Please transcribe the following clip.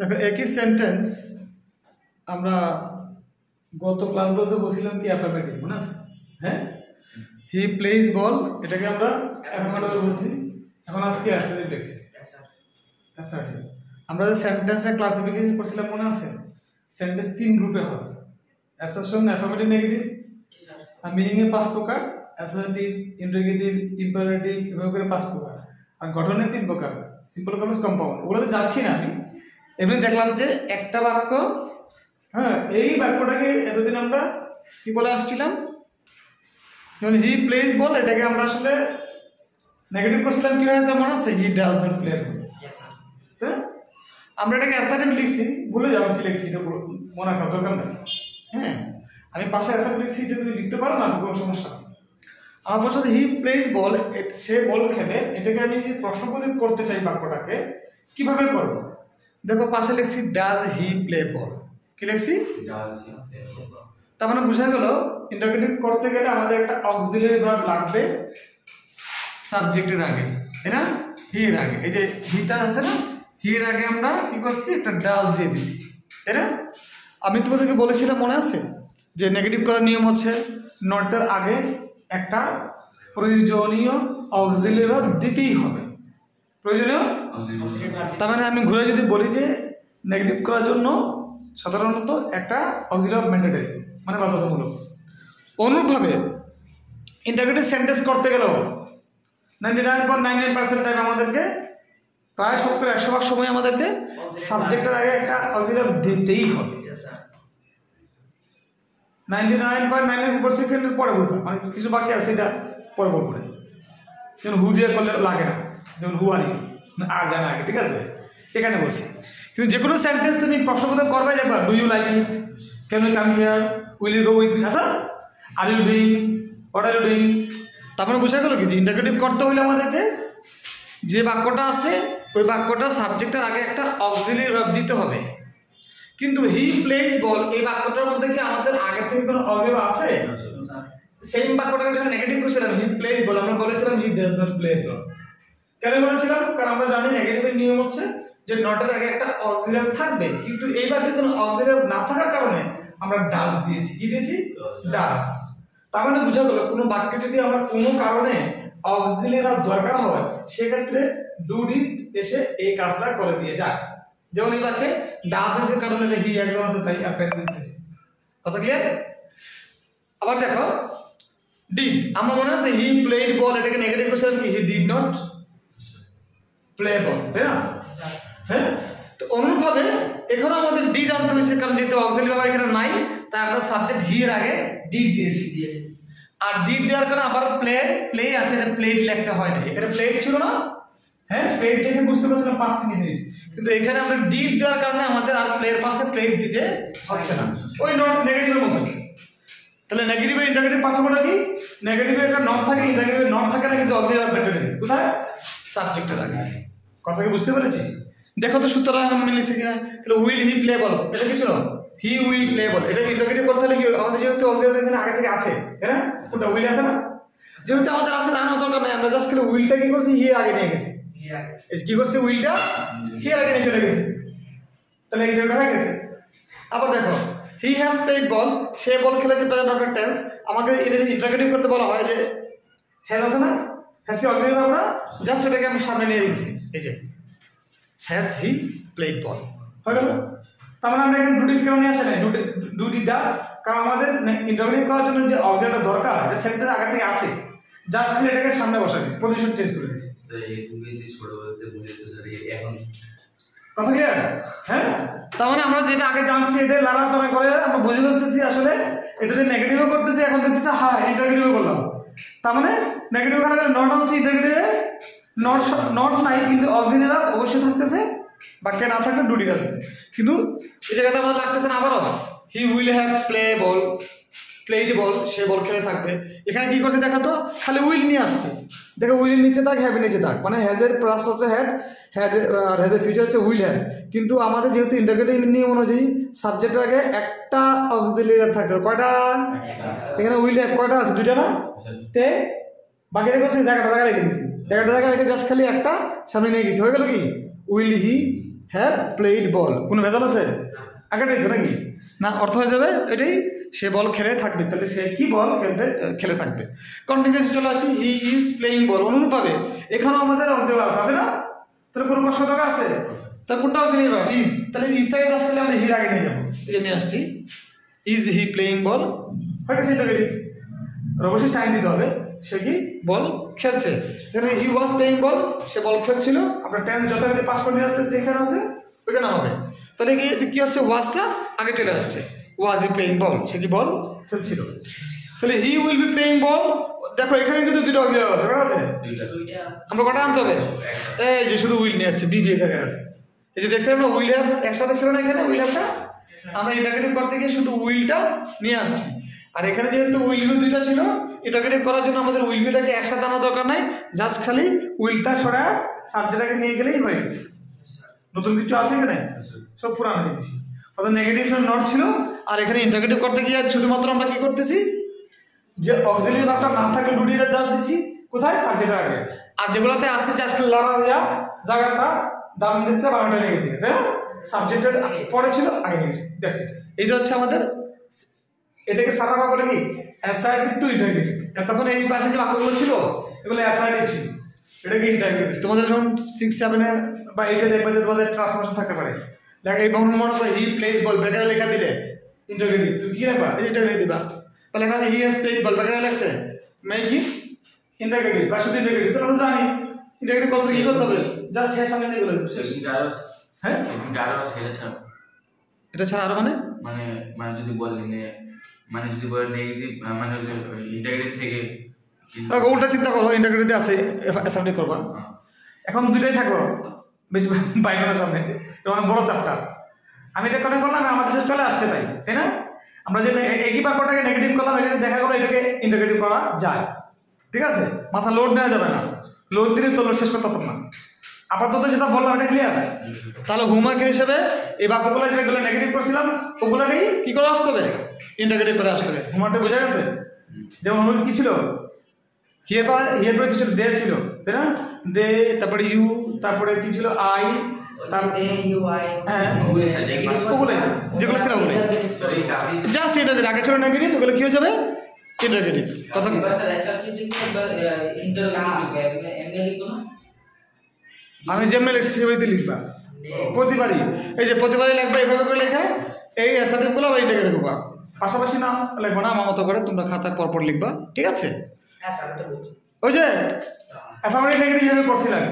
দেখো একই সেন্টেন্স আমরা গত ক্লাসগুলোতে বলছিলাম কি অ্যাফার্মেটিভ, মনে আছে? হ্যাঁ, হি প্লেইজ বল, এটাকে আমরা অ্যাফার্মেটিভ বলছি। এখন আজকে অ্যাসার্টিভ লিখছি। অ্যাসার্টিভ আমরা যে সেন্টেন্সের ক্লাসিফিকেশন করছিলাম, মনে আছে? সেন্টেন্স তিন গ্রুপে হয়: অ্যাসারশন, অ্যাফার্মেটিভ, নেগেটিভ। আর মিনিংয়ে পাঁচ প্রকার: অ্যাসার্টিভ, ইন্টারোগেটিভ, ইম্পারেটিভ, এভাবে করে পাঁচ প্রকার। আর গঠনে তিন প্রকার: সিম্পল, কমপ্লেক্স, কম্পাউন্ড। ওগুলোতে যাচ্ছি না আমি। এমনি দেখলাম যে একটা বাক্য, হ্যাঁ, এই বাক্যটাকে এতদিন আমরা কি বলে আসছিলাম, যেমন হি প্লেজ বল, এটাকে আমরা আসলে নেগেটিভ করছিলাম কি হয় মনে আছে? হি ডাজ নট প্লে বল। আমরা এটাকে অ্যাসার্টিভ লিখছি, ভুলে যাবো কি লিখছি, এটা মনে রাখার দরকার নেই। হ্যাঁ, আমি পাশে অ্যাসার্টিভ লিখছি, এটা তুমি লিখতে পারো না, কোনো সমস্যা নেই। আমার পছন্দ হি প্লেজ বল, সে বল খেলে। এটাকে আমি যদি প্রশ্নবোধক করতে চাই বাক্যটাকে, কিভাবে করবো? দেখো পাশে লিখছি ডাজ হি প্লে বল। কি লিখছি? তার মানে বোঝা গেল ইন্টারোগেটিভ করতে গেলে আমাদের একটা অক্সিলারি ভার্ব লাগবে সাবজেক্টের আগে, তাই না? হি এর আগে, এই যে হিটা আছে না, হি এর আগে আমরা কি করছি? একটা ডাজ দিয়ে দিছি, তাই না? আমি তোমাদেরকে বলেছিলাম, মনে আছে, যে নেগেটিভ করার নিয়ম হচ্ছে নটের আগে একটা প্রয়োজনীয় অক্সিলারি ভার্ব দিতেই হবে। প্রয়োজনীয়, তার মানে আমি ঘুরে যদি বলি যে নেগেটিভ করার জন্য সাধারণত একটা অক্সিলারি ভার্ব ম্যান্ডেটরি, মানে বাধ্যতামূলক। অনুরূপভাবে ইন্টারোগেটিভ সেন্টেন্স করতে গেলেও 99.99% টাইম আমাদেরকে, প্রায় 70-100% সময় আমাদেরকে সাবজেক্টের আগে একটা অক্সিলারি ভার্ব দিতেই হবে। 99.99% পরে বলবো, মানে কিছু বাকি আছে সেটা পরে বলবো না। যেমন হু দিয়ে করলে লাগে না, যেমন হু আর আর জানা আগে, ঠিক আছে? এখানে বলছি। কিন্তু যে কোনো সেন্টেন্স তুমি প্রশ্নবোধক করবে, দেখবা do you like it, can you come here, will you go with me, আচ্ছা, are you doing, what are you doing. তারপরে বোঝা গেল কি, ইন্টারোগেটিভ করতে হলে আমাদেরকে যে বাক্যটা আছে ওই বাক্যটা সাবজেক্টের আগে একটা অক্সিলারি ভার্ব দিতে হবে। কিন্তু হি প্লেজ বল, এই বাক্যটার মধ্যে কি আমাদের আগে থেকে কোনো অক্সিলারি ভার্ব আছে? সেম বাক্যটাকে যখন নেগেটিভ করেছিলাম হি প্লেজ বল, আমরা বলেছিলাম হি ডাজ নট প্লে বল। কেন বলেছিলাম? কারণ আমরা জানি নেগেটিভের নিয়ম হচ্ছে যে নটের আগে একটা অক্সিলারি থাকবে, কিন্তু এই বাক্যে কোনো অক্সিলারি না থাকার কারণে আমরা ডাজ দিয়েছি। কি দিয়েছি? ডাজ। তার মানে বোঝা গেল কোনো বাক্যে যদি আমার কোনো কারণে অক্সিলারি দরকার হয়, সেক্ষেত্রে ডু ডিড এসে এই কাজটা করে দিয়ে যায়। যেমন এই বাক্যে ডাজ আছে কারণে এটা হি একজন আছে, তাই প্রেজেন্ট দিয়েছে। কথা ক্লিয়ার? আবার দেখো ডিড, আমার মনে আছে হি প্লেড বল, এটাকে নেগেটিভ করেছিলাম কি? হি ডিড নট প্লে বল, তাই না? হ্যাঁ, তো অনুরূপভাবে এখানে আমাদের ডিড আনতে হয়েছে, কারণ যেহেতু অক্সিলারি ভার্ব এখানে নাই, তাই আমরা সাবজেক্ট হি এর আগে ডিড দিয়েছি। আর ডিড দেওয়ার কারণে আবার প্লে আছে, এটা প্লেড লিখতে হয় না, এখানে প্লেড ছিল না। হ্যাঁ, প্লেড দেখে বুঝতে পারছিলাম 5 মিনিট, কিন্তু এখানে আমরা ডিড দেওয়ার কারণে আমাদের আর প্লের পাশে প্লেড দিতে হচ্ছে না, ওই নট নেগেটিভের মতো। তাহলে নেগেটিভের ইন্টারোগেটিভ পার্থক্যটা কি? নেগেটিভে একটা নট থাকে, ইন্টারোগেটিভে নট থাকে না, কিন্তু অক্সিলারি ভার্ব ম্যান্ডেটরি। কোথায়? সাবজেক্টের আগে। কথা কি বুঝতে পেরেছি? দেখো তো সূত্রটা মিলেছে কিনা। তাহলে উইল হি প্লে বল, এটা কি ছিল? হি উইল প্লে বল। এটা ইন্টারোগেটিভ করতে হলে কি আমাদের যেহেতু অক্সিলারি এখানে আগে থেকে আছে, তাই না? কোনটা উইল আছে না? যেহেতু আমাদের আছে জানার দরকার নাই, আমরা জাস্ট খালি উইলটা কি করছি? হি আগে নিয়ে গেছি। কি করছে? উইলটা হি আগে নিয়ে চলে গেছে, তাহলে ইন্টারোগেটিভ হয়ে গেছে। আবার দেখো হি হ্যাজ প্লেড বল, সে বল খেলেছে, প্রেজেন্ট পারফেক্ট টেন্স। আমাকে এটা ইন্টারোগেটিভ করতে বলা হয় যে হ্যাজ আছে না, হ্যাজ কি অক্সিলারি ভার্ব না? জাস্ট এটাকে আমি সামনে নিয়ে রেখেছি, এই যে হ্যাজ হি প্লেড বল হয়ে গেল। তার মানে আমরা এখানে ডুটিস কেন নিয়ে আসে নাই? ডুটি ডাজ, কারণ আমাদের ইন্টারোগেটিভ করার জন্য যে অক্সিলারিটা দরকার এটা সেন্টেন্স আগে থেকে আছে, জাস্ট খালি এটাকে সামনে বসাই দিয়েছি, পজিশন চেঞ্জ করে দিয়েছি। কথা ক্লিয়ার? হ্যাঁ, তার মানে আমরা যেটা আগে জানছি এটা লাড়াচাড়া করে আমরা বুঝে ফেলতেছি আসলে এটা যে নেগেটিভও করতেছি, এখন দেখতেছি হ্যাঁ ইন্টারোগেটিভও করলাম। তার মানে নেগেটিভ কারণে নট আনছি, ইন্টারোগেটিভে নট নাই, কিন্তু অক্সিলারি অবশ্যই থাকতেছে, বাক্যে না থাকলে ডুটি আসবে। কিন্তু এই জায়গাতে আমাদের লাগতেছে না আবারও হি উইল হ্যাভ প্লেড বল, সে বল খেলে থাকবে। এখানে কি করছে দেখা তো, খালি উইল নিয়ে আসছে। দেখো উইলের নিচে থাক, হ্যাভের নিচে থাক, মানে হ্যাজের প্লাস হচ্ছে হ্যাড আর হ্যাজের ফিউচার হচ্ছে উইল হ্যাভ। কিন্তু আমাদের যেহেতু ইন্টারোগেটিভ নিয়ম অনুযায়ী সাবজেক্টের আগে একটা অক্সিলারি থাকতে হবে। কয়টা? এখানে উইল হ্যাভ কয়টা আছে? 2টা না? তে বাকিটা করছে জায়গাটা রেখে দিয়েছি, জায়গাটা রেখে জাস্ট খালি একটা সামনে নিয়ে গেছি, হয়ে গেল কি? উইল হি হ্যাভ প্লেড বল, কোনো ভেজাল আছে? আগেটাই তো নাকি না, অর্থ হয়ে যাবে এটাই, সে বল খেলে থাকবে। তাহলে সে কি বল খেলে থাকবে। কন্টিনিউসে চলে আসি, হি ইজ প্লেইং বল। অনুরূপভাবে এখানেও আমাদের অক্সিলারি আছে না, তাহলে কোনো কষ্ট দরকার আছে, তাহলে কোনটা অক্সিলারি ভার্ব? ইজ। তাহলে ইজটাকে জাস্ট করলে আমরা হির আগে নিয়ে যাবো, এই যে নিয়ে আসছি, ইজ হি প্লেইং বল, হয়ে গেছে ইন্টারগেটিভ। অবশ্যই সাইন দিতে হবে, সে কি বল খেলছে। এখানে হি ওয়াজ প্লেইং বল, সে বল খেলছিল। আপনার টেন যথারীতি পাস করে নিয়ে আসতে যেখানে আছে ওইখানে হবে। তাহলে কি হচ্ছে, ওয়াজটা আগে চলে আসছে, ওয়াজ হি প্লেইং বল, সে কি বল খেলছিল। তাহলে হি উইল বি প্লেইং বল। দেখো এখানে কিন্তু দুটো অক্সিলারি আছে, কটা আছে? আমরা কটা আনতে হবে? এই যে শুধু উইল নিয়ে আসছে, বি বি জায়গায় আছে। এই যে দেখছেন আমরা উইল হ্যাভ একসাথে ছিল না, এখানে উইল হ্যাভটা আমরা ইন্টারগেটিভ করতে গিয়ে শুধু উইলটা নিয়ে আসছি। আর এখানে যেহেতু উইল বি দুইটা ছিল, ইন্টারগেটিভ করার জন্য আমাদের উইল বিটাকে একসাথে আনার দরকার নাই, জাস্ট খালি উইলটা সরা সাবজেক্টটাকে নিয়ে গেলেই হয়ে গেছে। নতুন কিছু আছে এখানে? সব পুরানো জিনিস। অর্থাৎ নেগেটিভ নট ছিল, আর এখানে ইন্টারগেটিভ করতে গিয়ে শুধুমাত্র আমরা কি করতেছি, যে অক্সিলারি ভার্বটা না থাকলে ডুডিটা দাও দিচ্ছি কোথায়, সাবজেক্টের আগে। আর যেগুলোতে আসছে জাস্ট লারা দেওয়া জায়গাটা ডান দিকটা বাংলাটা নিয়ে গেছি, তাই না? সাবজেক্টের পরে ছিল, আগে নিয়ে গেছি, দ্যাটস ইট। এইটা হচ্ছে আমাদের, এটাকে সারাবা বলে কি অ্যাসার্টিভ টু ইন্টারগেটিভ। তখন এই পাশে যে বাক্যগুলো ছিল এগুলো অ্যাসার্টিভ ছিল, এটা কি ইন্টারগেটিভ। তোমাদের যখন 6, 7 বা 8 দেখবে যে তোমাদের ট্রান্সফরমেশন থাকতে পারে, দেখ এই মনে করে হি প্লেজ বল, ব্র্যাকেটে লেখা দিলে ইন্টারগেটিভ, তুমি কি লিখবা? এটা লিখে দিবা। বা লেখা হি হ্যাজ প্লেড বল, ব্র্যাকেটে লেখছে মেক ইট ইন্টারগেটিভ বা শুধু ইন্টারগেটিভ। তাহলে আমরা জানি ইন্টারগেটিভ কত কি করতে হবে, জাস্ট শেষ সামনে দিয়ে গেলে হ্যাঁ এটা ছাড়া আরো মানে যদি বলেন মানে যদি বলেন নেগেটিভ মানে ইন্টারগ্রেটিভ থেকে উল্টা চিন্তা করো, ইন্টারগ্রেটিভ আছে অ্যাসার্টিভ করবা। এখন দুইটাই থাকো বেশি বাইকের সামনে, যেমন বড় চ্যাপ্টার। আমি এটা কেন করলাম, আমাদের সাথে চলে আসছে তাই না? আমরা যে একই বাক্যটাকে নেগেটিভ করলাম, এখানে দেখা গেলো এটাকে ইন্টারগ্রেটিভ করা যায়, ঠিক আছে? মাথা লোড নেওয়া যাবে না, লোড দিলে তো লোড শেষ করতে পারতাম না। আপাতত যেটা বললাম এটা ক্লিয়ার। তাহলে হোমওয়ার্ক হিসেবে এই বাক্যগুলো যেগুলো নেগেটিভ করছিলাম ওগুলোকেই কি করে আসতে হবে, ইন্টারগ্রেটিভ করে আসতে হবে। হোমওয়ার্কটা বোঝা গেছে? যেমন হোমওয়ার্ক কি ছিল, হিয়ার পরে কি ছিল, দে ছিল, তাই না? দে, তারপরে ইউ, তারপরে কি ছিল, আই, তারপরে হ্যাঁ ওগুলোই যেগুলো ছিল ওগুলোই জাস্ট ইন্টারগ্রেটিভ। আগে ছিল নেগেটিভ, ওগুলো কি হয়ে যাবে ইন্টারগ্রেটিভ। কথা কি আমি যেমনি লিখছি সেভাবে লিখবা প্রতিবারই। এই যে প্রতিবারই লিখবা এইভাবে করে লেখা, এই অ্যাসার্টিভগুলো আবার ইন্টারগ্রেটিভ করবা, পাশাপাশি না লিখবো না, আমার মতো করে তোমরা খাতায় পরপর লিখবা, ঠিক আছে? ওই যে অ্যাফার্মেটিভ নেগেটিভ করছিলাম